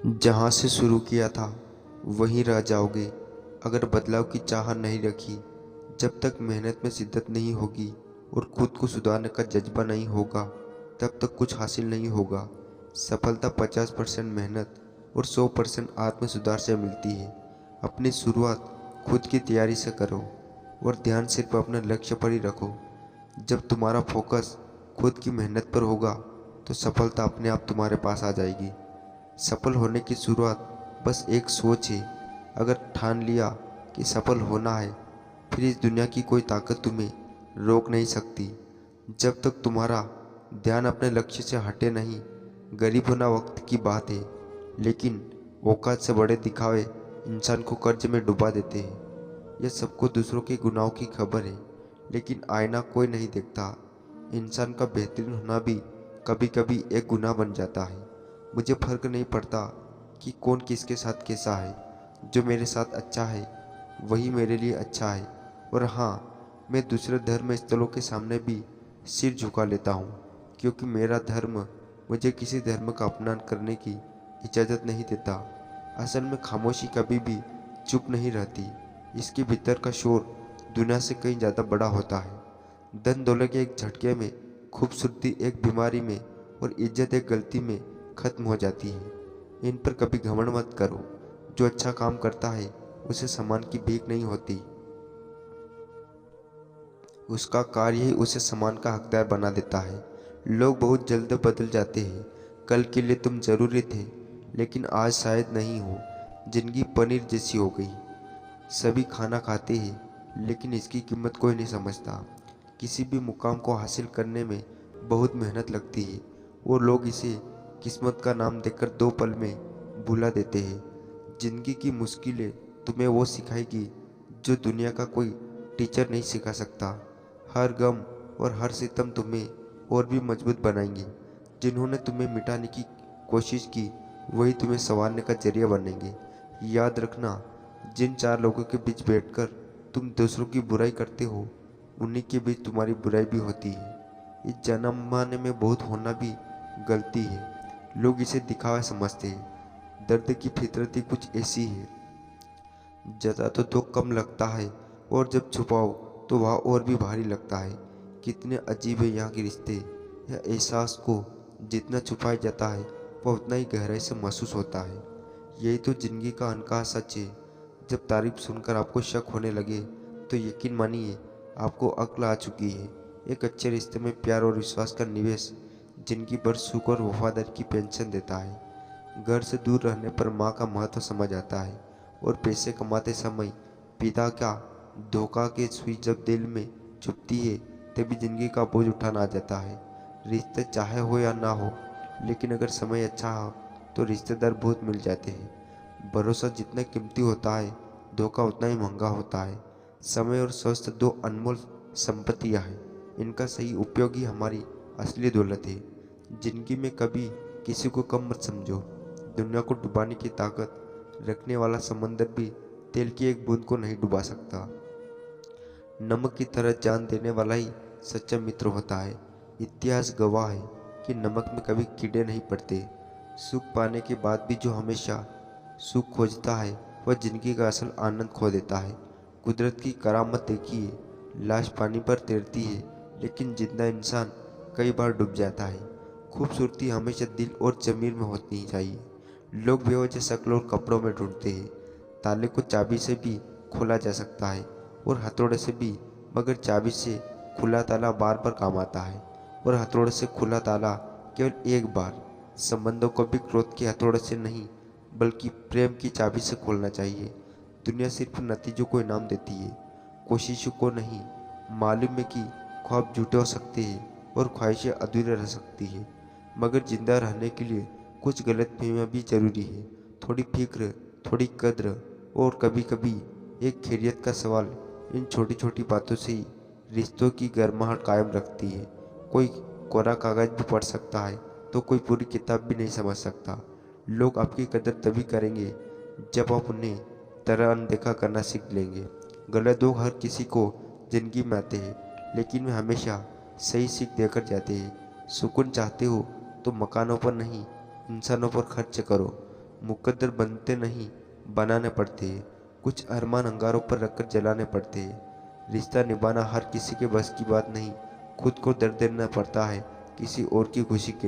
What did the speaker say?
जहाँ से शुरू किया था वहीं रह जाओगे अगर बदलाव की चाह नहीं रखी। जब तक मेहनत में शिद्दत नहीं होगी और खुद को सुधारने का जज्बा नहीं होगा तब तक कुछ हासिल नहीं होगा। सफलता 50% मेहनत और 100% आत्म सुधार से मिलती है। अपनी शुरुआत खुद की तैयारी से करो और ध्यान सिर्फ अपने लक्ष्य पर ही रखो। जब तुम्हारा फोकस खुद की मेहनत पर होगा तो सफलता अपने आप तुम्हारे पास आ जाएगी। सफल होने की शुरुआत बस एक सोच है। अगर ठान लिया कि सफल होना है फिर इस दुनिया की कोई ताकत तुम्हें रोक नहीं सकती। जब तक तुम्हारा ध्यान अपने लक्ष्य से हटे नहीं। गरीब होना वक्त की बात है लेकिन औकात से बड़े दिखावे इंसान को कर्ज में डुबा देते हैं। यह सबको दूसरों के गुनाहों की खबर है लेकिन आईना कोई नहीं देखता। इंसान का बेहतरीन होना भी कभी कभी एक गुनाह बन जाता है। मुझे फर्क नहीं पड़ता कि कौन किसके साथ कैसा है। जो मेरे साथ अच्छा है वही मेरे लिए अच्छा है। और हाँ, मैं दूसरे धर्म स्थलों के सामने भी सिर झुका लेता हूँ क्योंकि मेरा धर्म मुझे किसी धर्म का अपमान करने की इजाज़त नहीं देता। असल में खामोशी कभी भी चुप नहीं रहती। इसके भीतर का शोर दुनिया से कहीं ज़्यादा बड़ा होता है। धन दौलत के एक झटके में, खूबसूरती एक बीमारी में और इज्जत एक गलती में खत्म हो जाती है। इन पर कभी घमंड मत करो। जो अच्छा काम करता है उसे सम्मान की भीख नहीं होती, उसका कार्य ही उसे सम्मान का हकदार बना देता है। लोग बहुत जल्द बदल जाते हैं। कल के लिए तुम जरूरी थे लेकिन आज शायद नहीं हो। जिंदगी पनीर जैसी हो गई। सभी खाना खाते हैं लेकिन इसकी कीमत कोई नहीं समझता। किसी भी मुकाम को हासिल करने में बहुत मेहनत लगती है और लोग इसे किस्मत का नाम देकर 2 पल में भुला देते हैं। जिंदगी की मुश्किलें तुम्हें वो सिखाएगी जो दुनिया का कोई टीचर नहीं सिखा सकता। हर गम और हर सितम तुम्हें और भी मजबूत बनाएंगे। जिन्होंने तुम्हें मिटाने की कोशिश की वही तुम्हें संवारने का जरिया बनेंगे। याद रखना, जिन 4 लोगों के बीच बैठकर तुम दूसरों की बुराई करते हो उन्हीं के बीच तुम्हारी बुराई भी होती है। इस जमाने में बहुत होना भी गलती है। लोग इसे दिखावा समझते हैं। दर्द की फितरत ही कुछ ऐसी है। जता तो दुख कम लगता है और जब छुपाओ तो वह और भी भारी लगता है। कितने अजीब है यहाँ के रिश्ते। यह एहसास को जितना छुपाया जाता है वह उतना ही गहराई से महसूस होता है। यही तो जिंदगी का अनकहा सच है। जब तारीफ सुनकर आपको शक होने लगे तो यकीन मानिए आपको अक्ल आ चुकी है। एक अच्छे रिश्ते में प्यार और विश्वास का निवेश जिंदगी भर सुख और वफादारी की पेंशन देता है। घर से दूर रहने पर माँ का महत्व समझ आता है और पैसे कमाते समय पिता का धोखा के सुई जब दिल में चुभती है तभी जिंदगी का बोझ उठाना आ जाता है। रिश्ते चाहे हो या ना हो लेकिन अगर समय अच्छा हो तो रिश्तेदार बहुत मिल जाते हैं। भरोसा जितना कीमती होता है धोखा उतना ही महंगा होता है। समय और स्वास्थ्य 2 अनमोल संपत्तियां हैं। इनका सही उपयोग ही हमारी असली दौलत है। जिंदगी में कभी किसी को कम मत समझो। दुनिया को डुबाने की ताकत रखने वाला समंदर भी तेल की एक बूंद को नहीं डुबा सकता। नमक की तरह जान देने वाला ही सच्चा मित्र होता है। इतिहास गवाह है कि नमक में कभी कीड़े नहीं पड़ते। सुख पाने के बाद भी जो हमेशा सुख खोजता है वह जिंदगी का असल आनंद खो देता है। कुदरत की करामत देखिए, लाश पानी पर तैरती है लेकिन जिंदा इंसान कई बार डूब जाता है। खूबसूरती हमेशा दिल और जमीर में होनी चाहिए। लोग बेवजह शक्ल और कपड़ों में ढूंढते हैं। ताले को चाबी से भी खोला जा सकता है और हथौड़े से भी, मगर चाबी से खुला ताला बार बार काम आता है और हथौड़े से खुला ताला केवल एक बार। संबंधों को भी क्रोध के हथौड़े से नहीं बल्कि प्रेम की चाबी से खोलना चाहिए। दुनिया सिर्फ नतीजों को इनाम देती है, कोशिशों को नहीं। मालूम है कि ख्वाब झूठे हो सकते हैं और ख्वाहिशें अधूरे रह सकती है, मगर जिंदा रहने के लिए कुछ गलतफहमियां भी जरूरी है। थोड़ी फिक्र, थोड़ी कद्र और कभी कभी एक खैरियत का सवाल, इन छोटी छोटी बातों से ही रिश्तों की गर्माहट कायम रखती है। कोई कोरा कागज भी पढ़ सकता है तो कोई पूरी किताब भी नहीं समझ सकता। लोग आपकी कदर तभी करेंगे जब आप उन्हें तरह अनदेखा करना सीख लेंगे। गलत लोग हर किसी को जिंदगी में आते हैं लेकिन वे हमेशा सही सीख देकर जाते हैं। सुकून चाहते हो तो मकानों पर नहीं इंसानों पर खर्च करो। मुकद्दर बनते नहीं, बनाने पड़ते हैं। कुछ अरमान अंगारों पर रखकर जलाने पड़ते हैं। रिश्ता निभाना हर किसी के बस की बात नहीं। खुद को दर्द देना पड़ता है किसी और की खुशी के